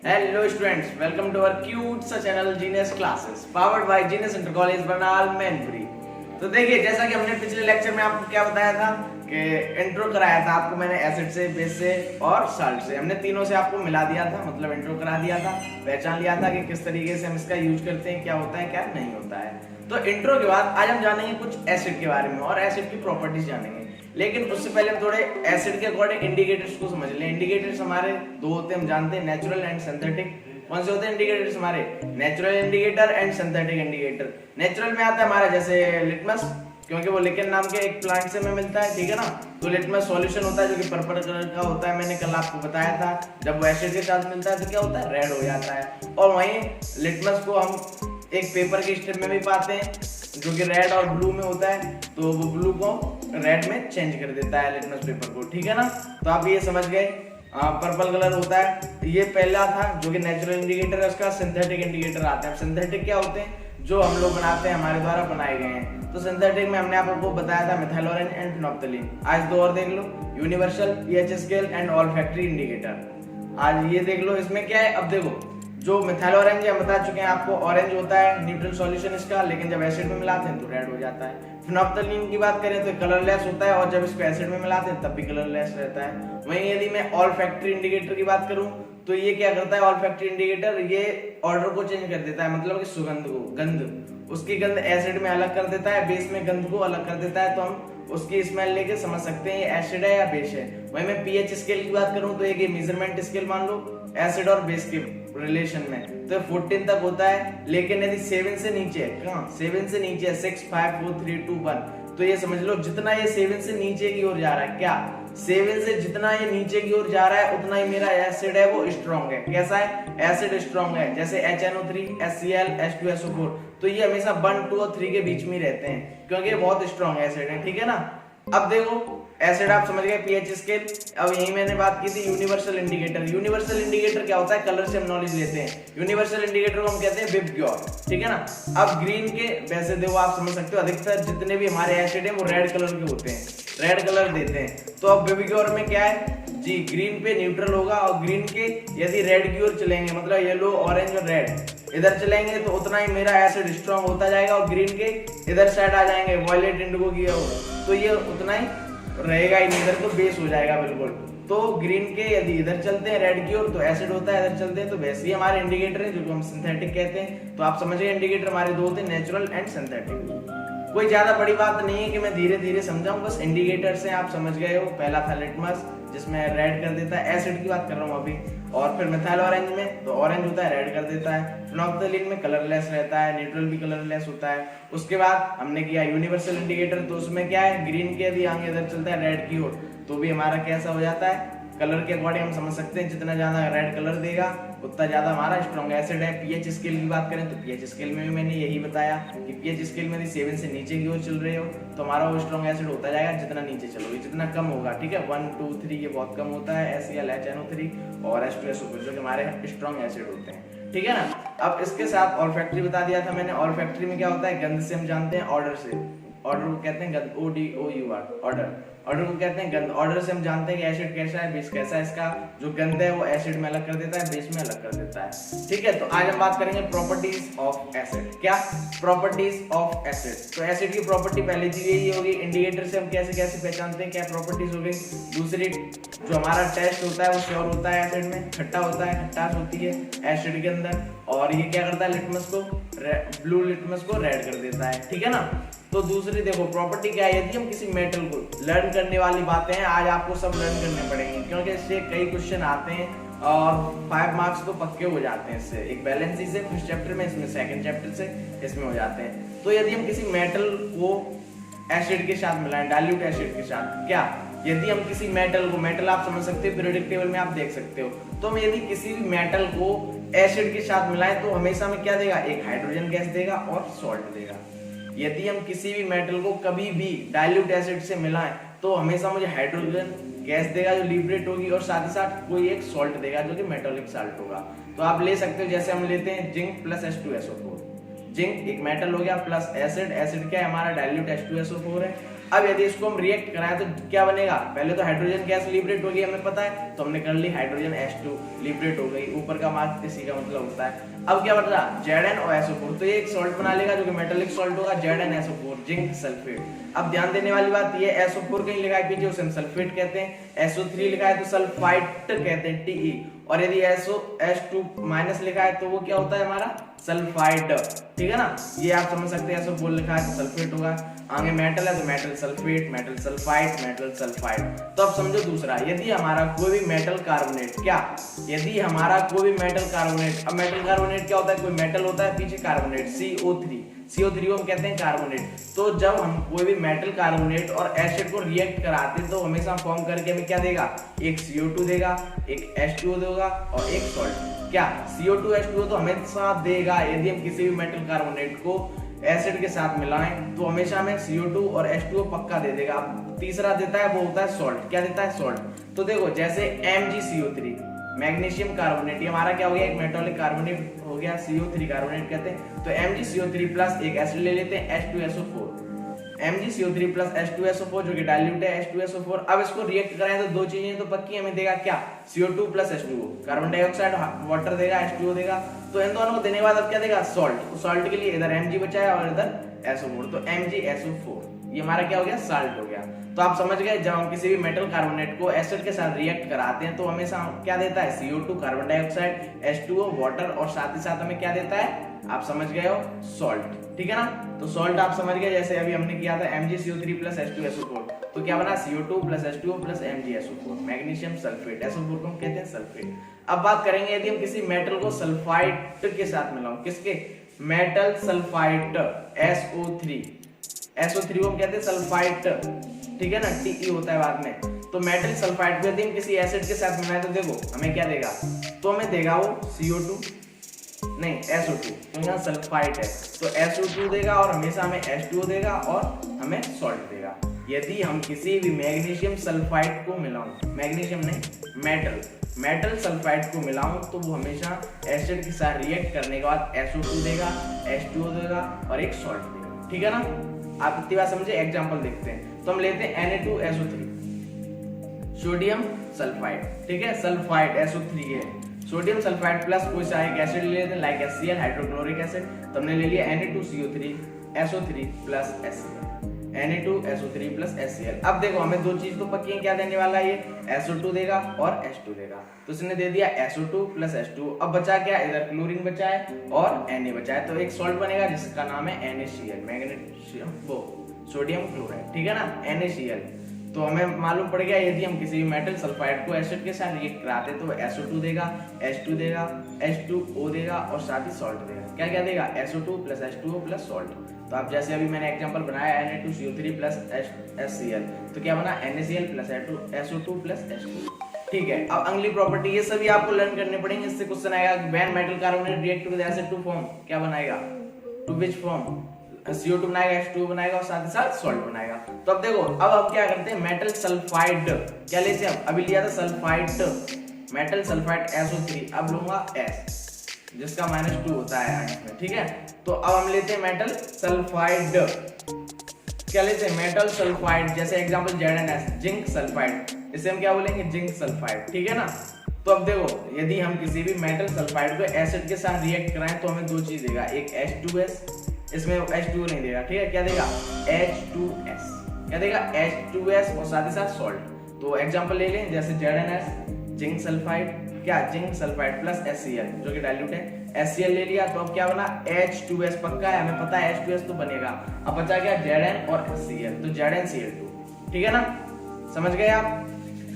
Hello students, welcome to our cute सा channel genius classes powered by genius inter college Burnol Mainpuri. तो देखिए, जैसा कि हमने पिछले लेक्चर में आपको क्या बताया था कि इंट्रो कराया था आपको मैंने एसिड से, बेस से और साल्ट से। हमने तीनों से आपको मिला दिया था, मतलब इंट्रो करा दिया था, पहचान लिया था कि किस तरीके से हम इसका यूज करते हैं, क्या होता है क्या नहीं होता है। तो इंट्रो के बाद आज हम जानेंगे कुछ एसिड के बारे में और एसिड की प्रॉपर्टीज जानेंगे। लेकिन उससे पहले हम थोड़े एसिड के अकॉर्डिंग इंडिकेटर्स को समझ लें। इंडिकेटर्स हमारे दो होते हैं, हम जानते हैं, नेचुरल एंड सिंथेटिक। कौन से होते हैं इंडिकेटर्स हमारे? Natural indicator and synthetic indicator. Natural में आता है हमारा जैसे लिटमस, क्योंकि वो लिकेन नाम के एक प्लांट से हमें मिलता है, ठीक है ना। तो लिटमस सॉल्यूशन होता है जो कि पर्पल कलर का होता है, मैंने कल आपको बताया था। जब वो एसिड के साथ मिलता है तो क्या होता है? रेड हो जाता है। और वहीं लिटमस को हम एक पेपर के स्टेप में भी पाते हैं जो कि रेड और ब्लू में होता है, तो वो ब्लू को रेड में चेंज कर देता है लिटमस पेपर को, ठीक है ना। तो आप ये समझ गए, पर्पल कलर होता है। ये पहला था जो कि नेचुरल इंडिकेटर है, उसका सिंथेटिक इंडिकेटर आता है। सिंथेटिक क्या होते हैं? जो हम लोग बनाते हैं, हमारे द्वारा बनाए गए हैं। तो सिंथेटिक में हमने आपको बताया था मिथाइल ऑरेंज एंड फिनोप्थलीन। आज दो और देख लो, universal pH scale and olfactory indicator. आज ये देख लो, इसमें क्या है। अब देखो, जो मिथाइल ऑरेंज है हम बता चुके हैं आपको, ऑरेंज होता है न्यूट्रल सॉल्यूशन इसका, लेकिन जब एसिड में मिलाते हैं तो रेड हो जाता है। फिनोप्थलीन की बात करें तो कलरलेस होता है और जब इसको एसिड में मिलाते हैं तब भी कलरलेस रहता है। वहीं यदि मैं ऑल्फैक्टरी इंडिकेटर की बात करूं तो ये क्या करता है? ऑल्फैक्टरी इंडिकेटर ये ऑर्डर को चेंज कर देता है, मतलब कि सुगंध को, गंध, उसकी गंध एसिड में अलग कर देता है, बेस में गंध को अलग कर देता है। तो हम उसकी स्मेल लेके समझ सकते हैं ये एसिड है या बेस है। वहीं मैं पीएच स्केल की बात करूं तो एक मेजरमेंट स्केल मान लो एसिड और बेस के रिलेशन में, तो 14 तक होता है। लेकिन यदि 7 से नीचे है, कहाँ 7 से नीचे है, 6 5 4 3 2 1, तो ये समझ लो जितना ये 7 से नीचे की ओर जा रहा है, क्या 7 से जितना ये नीचे की ओर जा रहा है उतना ही मेरा एसिड है वो स्ट्रॉन्ग है। कैसा है? एसिड स्ट्रॉन्ग है। जैसे HNO3, HCl, H2SO4, तो ये हमेशा 1 2 और 3 के बीच में रहते हैं क्योंकि ये बहुत स्ट्रॉन्ग एसिड है, ठीक है ना। अब देखो, एसिड आप समझ गए, पीएच स्केल। अब यही मैंने बात की थी यूनिवर्सल इंडिकेटर। यूनिवर्सल इंडिकेटर क्या होता है? कलर से हम नॉलेज लेते हैं। यूनिवर्सल इंडिकेटर को हम कहते हैं विबग्योर, ठीक है ना। अब ग्रीन के, वैसे देखो आप समझ सकते हो, अधिकतर जितने भी हमारे एसिड है वो रेड कलर के होते हैं, रेड कलर देते हैं। तो अब विबग्योर में क्या है जी? ग्रीन पे न्यूट्रल होगा और ग्रीन के यदि रेड की ओर चलेंगे, मतलब येलो ऑरेंज और रेड इधर चलेंगे तो उतना ही मेरा एसिड स्ट्रॉन्ग होता जाएगा। और ग्रीन के इधर साइड आ जाएंगे वायलेट इंडिगो की ओर, तो ये उतना ही रहेगा ही नहीं, इधर तो बेस हो जाएगा बिल्कुल। तो ग्रीन के यदि इधर चलते हैं रेड की ओर तो एसिड होता है, इधर चलते हैं तो बेस। ये हमारे इंडिकेटर है जो हम सिंथेटिक कहते हैं। तो आप समझिए इंडिकेटर हमारे दो होते हैं, नेचुरल एंड सिंथेटिक। कोई ज्यादा बड़ी बात नहीं है कि मैं धीरे धीरे समझाऊं, बस इंडिकेटर से आप समझ गए हो। पहला था लिटमस जिसमें रेड कर देता है, एसिड की बात कर रहा हूं अभी। और फिर मिथाइल ऑरेंज में तो ऑरेंज होता है, रेड कर देता है। फिनोप्थलीन में कलरलेस रहता है, न्यूट्रल भी कलरलेस होता है। उसके बाद हमने किया यूनिवर्सल इंडिकेटर, तो उसमें क्या है? ग्रीन के यदि आगे इधर चलता है रेड की ओर तो भी हमारा कैसा हो जाता है? कलर के अकॉर्डिंग हम समझ सकते हैं, जितना ज्यादा रेड कलर देगा उतना ज्यादा हमारा स्ट्रॉन्ग एसिड है। पीएच स्केल की बात करें तो पीएच स्केल में भी मैंने यही बताया कि पीएच स्केल में 7 से नीचे की ओर चल रहे हो तो हमारा वो स्ट्रॉन्ग एसिड होता जाएगा। जितना नीचे चलोगे जितना कम होगा, ठीक है। 1 2 3 ये बहुत कम होता है, HCl, HNO3 और H2SO4 जो कि हमारे स्ट्रॉन्ग एसिड होते हैं, ठीक है ना। अब इसके साथ ऑल्फैक्टरी बता दिया था मैंने। ऑल्फैक्टरी में क्या होता है? गंध से हम जानते हैं, ऑर्डर से। ऑर्डर को कहते हैं गंध, ODOUR, ऑर्डर। ऑर्डर को कहते हैं गंध। ऑर्डर से हम जानते हैं कि एसिड कैसा है, बेस कैसा है। इसका जो गंध है वो एसिड में अलग कर देता है, बेस में अलग कर देता है, ठीक है। तो आज हम बात करेंगे प्रॉपर्टीज ऑफ एसिड। क्या प्रॉपर्टीज ऑफ एसिड? तो एसिड की प्रॉपर्टी पहली चीज यही होगी, इंडिकेटर से हम कैसे कैसे पहचानते हैं, क्या प्रॉपर्टीज हो गई। दूसरी, जो हमारा टेस्ट होता है वो श्योर होता है एसिड में, खट्टा होता है, खट्टास होती है एसिड के अंदर। और ये क्या करता है? लिटमस को, ब्लू लिटमस को रेड कर देता है, ठीक है ना। तो दूसरी देखो प्रॉपर्टी क्या है, यदि हम किसी मेटल को, लर्न करने वाली बातें हैं आज, आपको सब लर्न करने पड़ेंगे क्योंकि इससे कई क्वेश्चन आते हैं और 5 मार्क्स तो पक्के हो जाते हैं इससे। एक बैलेंसी से फर्स्ट चैप्टर में, इसमें सेकंड चैप्टर से इसमें हो जाते हैं। तो यदि हम किसी मेटल को एसिड के साथ मिलाएं, डाइल्यूट एसिड के साथ, क्या यदि हम किसी मेटल को, मेटल आप समझ सकते हो पीरियोडिक टेबल में आप देख सकते हो, तो हम यदि किसी भी मेटल को एसिड के साथ मिलाएं तो हमेशा में क्या देगा? एक हाइड्रोजन गैस देगा और सॉल्ट देगा। यदि हम किसी भी मेटल को कभी भी डाइल्यूट एसिड से मिलाएं तो हमेशा मुझे हाइड्रोजन गैस देगा जो लिबरेट होगी और साथ ही साथ कोई एक सॉल्ट देगा जो कि मेटालिक साल्ट होगा। तो आप ले सकते हो, जैसे हम लेते हैं जिंक प्लस H2SO4। जिंक एक मेटल हो गया प्लस एसिड, एसिड क्या है? हमारा डाइल्यूट H2SO4 है अब यदि इसको हम रिएक्ट कराएं तो क्या बनेगा, पहले तो हाइड्रोजन गैस लिबरेट हो गई हमें पता है, तो हमने कर ली हाइड्रोजन H2 लिबरेट हो गई, ऊपर का मार्क इसी का मतलब होता है। अब क्या बन रहा Zn और SO4, तो ये एक सॉल्ट बना लेगा जो कि मेटालिक सॉल्ट होगा, ZnSO4 जिंक सल्फेट। अब ध्यान देने वाली बात ये SO4 कहीं लिखा है पीछे उसे हम सल्फेट कहते हैं, SO3 लिखा है तो सल्फाइट कहते हैं Te, और यदि H2 माइनस लिखा है तो वो क्या होता है हमारा सल्फाइड, ठीक है ना। ये आप समझ सकते हैं, SO4 लिखा है तो सल्फेट होगा, आगे मेटल है तो metal sulphate, metal sulphide, metal sulphide. तो अब समझो दूसरा, यदि हमारा कोई भी मेटल कार्बोनेट, क्या यदि हमारा कोई भी मेटल कार्बोनेट, अब मेटल कार्बोनेट क्या होता है, कोई मेटल होता है पीछे कार्बोनेट CO3 को हम कहते हैं कार्बोनेट। तो जब हम कोई भी मेटल कार्बोनेट और एसिड को रिएक्ट कराते हैं तो हमेशा फॉर्म करके हमें क्या देगा, एक CO2 देगा, एक H2O देगा और एक सॉल्ट। क्या CO2 H2O तो हमेशा देगा, यदि हम किसी भी मेटल कार्बोनेट को एसिड के साथ मिलाएं तो हमेशा हमें CO2 और H2O पक्का दे देगा। तीसरा देता है वो होता है सॉल्ट, क्या देता है सॉल्ट। तो देखो जैसे MgCO3 मैग्नीशियम कार्बोनेट, ये हमारा क्या हो गया, एक मेटालिक कार्बोनेट हो गया, CO3 कार्बोनेट कहते हैं। तो MgCO3 प्लस एक एसिड ले लेते हैं H2SO4, MgCO3 प्लस H2SO4 जो कि डाइल्यूट है H2SO4। अब इसको रिएक्ट कराएं तो दो चीजें तो पक्की हमें देगा, क्या CO2 plus H2O, carbon dioxide water देगा, H2O देगा। तो इन दोनों को देने के बाद अब क्या देगा सॉल्ट, तो सॉल्ट के लिए इधर Mg बचा है और इधर SO4, तो MgSO4 ये हमारा क्या हो गया, साल्ट हो गया। तो आप समझ गए, जब हम किसी भी मेटल कार्बोनेट को एसिड के साथ रिएक्ट कराते हैं तो हमेशा क्या देता है, CO2 carbon dioxide, H2O water, और साथ ही साथ हमें क्या देता है, आप समझ गए हो, सॉल्ट, ठीक है ना। तो सॉल्ट आप समझ गए, जैसे अभी हमने किया था MgCO3 प्लस H2SO4, तो क्या बना CO2 plus H2O plus MgSO4, magnesium sulphate, SO4 को हम कहते हैं सल्फेट। अब बात करेंगे यदि हम किसी मेटल को सल्फाइड के साथ मिलाऊं, किसके, मेटल सल्फाइड SO3 को हम कहते हैं सल्फाइड, ठीक है ना, Te होता है बाद में। तो मेटल सल्फाइड को यदि हम किसी एसिड के साथ मिलाएं तो देखो हमें क्या देगा, तो हमें देगा वो CO2 नहीं SO2, तो यहाँ सल्फाइड है तो SO2 देगा और हमेशा हमें H2O देगा और हमें सॉल्ट देगा। यदि हम किसी भी मैग्नीशियम सल्फाइड को मिलाऊं, मैग्नीशियम नहीं मेटल सल्फाइड को मिलाऊं तो वो हमेशा एसिड के साथ रिएक्ट करने के बाद SO2 देगा, H2O देगा और एक सॉल्ट देगा, ठीक है ना। आप इतनी बात समझे, एग्जांपल देखते हैं। तो हम लेते हैं Na2SO3 सोडियम सल्फाइड, ठीक है, सल्फाइड SO3 है, सोडियम सल्फाइड प्लस कोई सा एक एसिड ले लेते हैं लाइक HCl हाइड्रोक्लोरिक एसिड, तो हमने ले लिया Na2CO3SO3 plus HCl, Na2SO3 plus HCl। अब देखो हमें दो चीज तो पक्की है, क्या देने वाला है, ये SO2 देगा और H2 देगा, तो इसने दे दिया SO2 प्लस H2। अब बचा क्या, इधर क्लोरीन बचा है और Na बचा है, तो एक सॉल्ट बनेगा जिसका नाम है NaCl, मैग्नीशियम वो सोडियम क्लोराइड, ठीक है ना, NaCl। तो हमें मालूम पड़ गया यदि हम किसी भी मेटल सल्फाइड को एसिड के साथ रिएक्ट कराते हैं तो SO2 देगा, H2 देगा, H2O देगा और साथ ही सॉल्ट देगा। क्या क्या देगा, SO2 plus H2O plus salt. तो आप जैसे अभी मैंने एग्जांपल बनाया Na2CO3 प्लस HCl, तो क्या बना NaCl plus SO2 plus H2, ठीक है। अब अगली प्रॉपर्टी, ये सभी आपको लर्न करने पड़ेंगे, इससे क्वेश्चन आएगा when metal carbonate react with acid to form, क्या बनाएगा, टू विच फॉर्म, CO2 बनाएगा, H2O बनाएगा और साथ ही साथ सॉल्ट बनाएगा। तो अब देखो, अब हम क्या करते हैं, मेटल सल्फाइड क्या लेते हैं हम, अभी लिया था सल्फाइड, मेटल सल्फाइड SO3, अब लूंगा S जिसका -2 होता है इसमें, ठीक है। तो अब हम लेते हैं मेटल सल्फाइड, क्या लेते हैं, मेटल सल्फाइड, जैसे एग्जांपल ZnS जिंक सल्फाइड, इसे हम क्या बोलेंगे, जिंक सल्फाइड, ठीक है ना। तो अब देखो यदि हम किसी भी मेटल सल्फाइड को एसिड के साथ रिएक्ट कराएं तो हमें दो चीज देगा, एक H2S, इसमें H2O नहीं देगा, ठीक है, क्या देगा H2S, क्या देगा H2S और साथ ही साथ सॉल्ट। तो एग्जांपल ले लें, जैसे ZnS जिंक सल्फाइड, क्या जिंक सल्फाइड प्लस HCl जो कि डाइल्यूट है, HCl ले लिया तो अब क्या बना H2S, पक्का है हमें पता है H2S तो बनेगा। अब बचा क्या Zn और HCl, तो ZnCl2, ठीक है ना, समझ गए आप,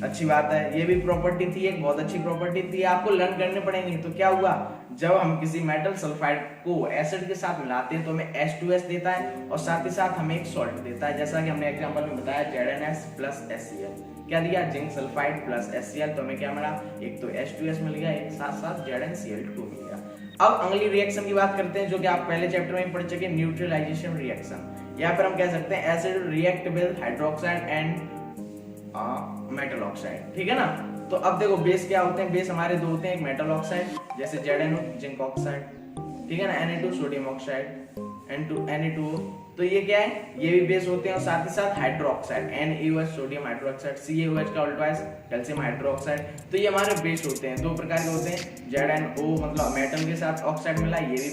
अच्छी बात है। ये भी प्रॉपर्टी थी, एक बहुत अच्छी प्रॉपर्टी थी, आपको लर्न करने पड़ेंगी। तो क्या हुआ, जब हम किसी मेटल सल्फाइड को एसिड के साथ मिलाते हैं तो हमें H2S देता है और साथ ही साथ हमें एक सॉल्ट देता है, जैसा कि हमने एग्जांपल में बताया ZnS प्लस HCl, क्या दिया जिंक सल्फाइड प्लस HCl, तो हमें क्या मिला, एक तो H2S मिल गया, एक साथ साथ ZnCl2 मिल गया। अब अगली रिएक्शन की बात करते हैं जो कि आप पहले चैप्टर में पढ़ चुके, न्यूट्रलाइजेशन रिएक्शन, या फिर हम कह सकते हैं acid react with hydroxide and metal oxide, ठीक है ना। तो अब देखो बेस क्या होते हैं, बेस हमारे दो होते हैं, एक मेटल ऑक्साइड जैसे ZnO जिंक ऑक्साइड, ठीक है ना, Na2 सोडियम ऑक्साइड Na2O, तो ये क्या है, ये भी बेस होते हैं। और साथ ही साथ hydroxide NaOH sodium hydroxide, CaOH का उल्टा है कैल्शियम हाइड्रोक्साइड, तो ये हमारे बेस होते हैं। दो प्रकार के होते हैं, ZnO मतलब मेटल के साथ ऑक्साइड मिला ये भी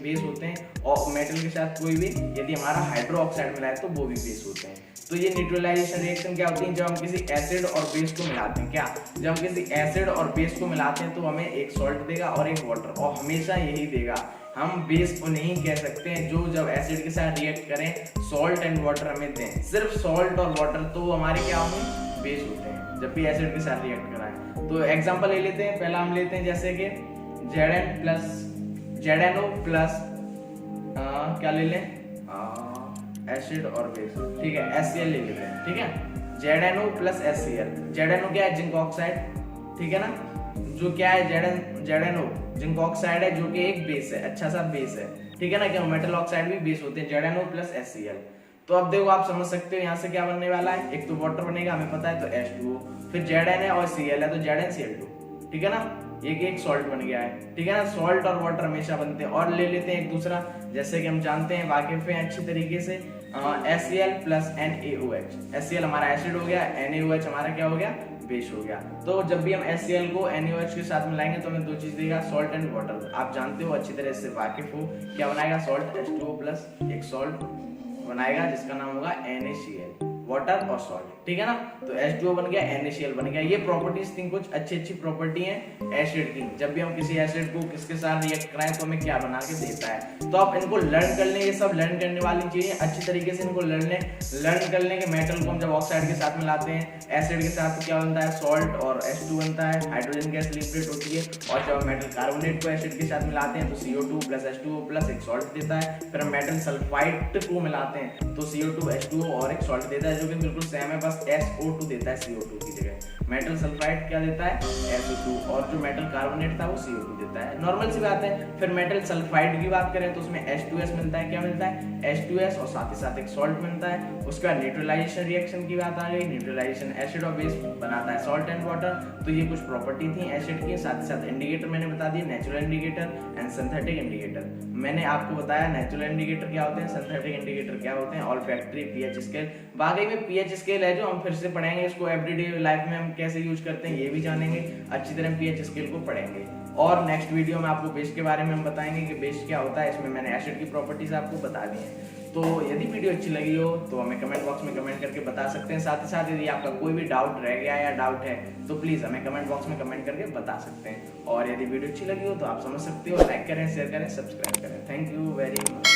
बेस होते हैं, और मेटल के साथ कोई भी यदि हमारा हाइड्रो ऑक्साइड मिला है तो वो भी बेस होते हैं। तो ये न्यूट्रलाइजेशन रिएक्शन क्या होती है, जब हम किसी एसिड और बेस को मिलाते हैं, क्या जब हम किसी एसिड और बेस को मिलाते हैं तो हमें एक सॉल्ट देगा और एक वाटर, और हमेशा यही देगा। हम बेस को नहीं कह सकते हैं जो जब एसिड के साथ रिएक्ट करें सॉल्ट एंड वाटर हमें दें, सिर्फ सॉल्ट और वाटर, तो हमारे क्या होंगे, बेस होते हैं जब भी एसिड के साथ रिएक्ट कराएं। तो एग्जांपल ले लेते हैं, पहला हम लेते हैं जैसे कि ZnO प्लस क्या ले लें, एसिड और बेस, ठीक है, HCl ले लेते हैं, ठीक है, ZnO प्लस HCl। ZnO क्या है, जिंक ऑक्साइड, ठीक है ना, जो क्या है ZnO जिंक ऑक्साइड है, जो कि एक बेस है, अच्छा सा बेस है, ठीक है ना, क्या मेटल ऑक्साइड भी बेस होते हैं, ZnO प्लस HCl। तो अब देखो आप समझ सकते हो यहाँ से क्या बनने वाला है, एक तो वाटर बनेगा हमें पता है, तो H2O, फिर Zn है और Cl है तो ZnCl2, ठीक है ना, ये एक सॉल्ट बन गया है, ठीक है ना। सॉल्ट और वाटर हमेशा बनते हैं। और ले लेते हैं एक दूसरा, जैसे कि हम जानते हैं, वाकिफ हैं अच्छी तरीके से, HCl प्लस NaOH। HCl हमारा एसिड हो गया, NaOH हमारा क्या हो गया, बेस हो गया। तो जब भी हम HCl को NaOH के साथ मिलाएंगे तो हमें दो चीज देगा, सॉल्ट एंड वाटर। आप जानते हो अच्छी तरह से वाकिफ हो, क्या बनाएगा, सॉल्ट H2O प्लस एक सॉल्ट बनाएगा जिसका नाम होगा NaCl, वाटर और सॉल्ट, ठीक है ना। तो H2O बन गया, NaCl बन गया। ये प्रॉपर्टीज थी, कुछ अच्छी प्रॉपर्टी है एसिड की। जब भी हम किसी एसिड को किसके साथ रिएक्ट कराएं तो हमें क्या बना के देता है। तो आप इनको लर्न कर लें, ये सब लर्न करने वाली चीजें, अच्छी तरीके से इनको लर्न कर लें कि मेटल को हम जब ऑक्साइड के साथ मिलाते हैं, एसिड के साथ तो क्या बनता है, सॉल्ट और H2 बनता है, हाइड्रोजन गैस लिबरेट होती है। और जब हम मेटल कार्बोनेट को एसिड के साथ मिलाते हैं तो CO2 प्लस H2O प्लस एक सॉल्ट देता है। फिर हम मेटल सल्फाइड को मिलाते हैं तो CO2 H2O और एक सॉल्ट देता है, जो कि बिल्कुल सेम है, बस SO2 देता है CO2 की जगह। मेटल सल्फाइड क्या देता है, SO2, और जो मेटल कार्बोनेट था वो CO2 देता है, नॉर्मल सी बात है। फिर मेटल सल्फाइड की बात करें तो उसमें H2S मिलता है, क्या मिलता है, H2S, और साथ ही साथ एक सॉल्ट मिलता है। उसका न्यूट्रलाइजेशन रिएक्शन की बात आ गई, न्यूट्रलाइजेशन एसिड और बेस बनाता है सॉल्ट एंड वाटर। तो ये कुछ प्रॉपर्टी थी एसिड की। साथ ही साथ इंडिकेटर मैंने बता दिया, natural indicator and synthetic indicator. मैंने आपको बताया नेचुरल इंडिकेटर क्या होते हैं, सिंथेटिक इंडिकेटर क्या होते हैं, ऑल्फैक्टरी, pH स्केल। बाकी में pH स्केल है जो हम फिर से पढ़ेंगे, इसको एवरीडे लाइफ में हम कैसे यूज करते हैं ये भी जानेंगे, अच्छी तरह pH स्केल को पढ़ेंगे। और नेक्स्ट वीडियो में आपको बेस के बारे में हम बताएंगे कि बेस क्या होता है। इसमें मैंने एसिड की प्रॉपर्टीज आपको बता दी हैं। तो यदि वीडियो अच्छी लगी हो तो हमें कमेंट बॉक्स में कमेंट करके बता सकते हैं। साथ ही साथ यदि आपका कोई भी डाउट रह गया या डाउट है तो प्लीज हमें कमेंट बॉक्स में कमेंट करके बता सकते हैं। और यदि वीडियो अच्छी लगी हो तो आप समझ सकते हो, लाइक करें, शेयर करें, सब्सक्राइब करें। Thank you very much.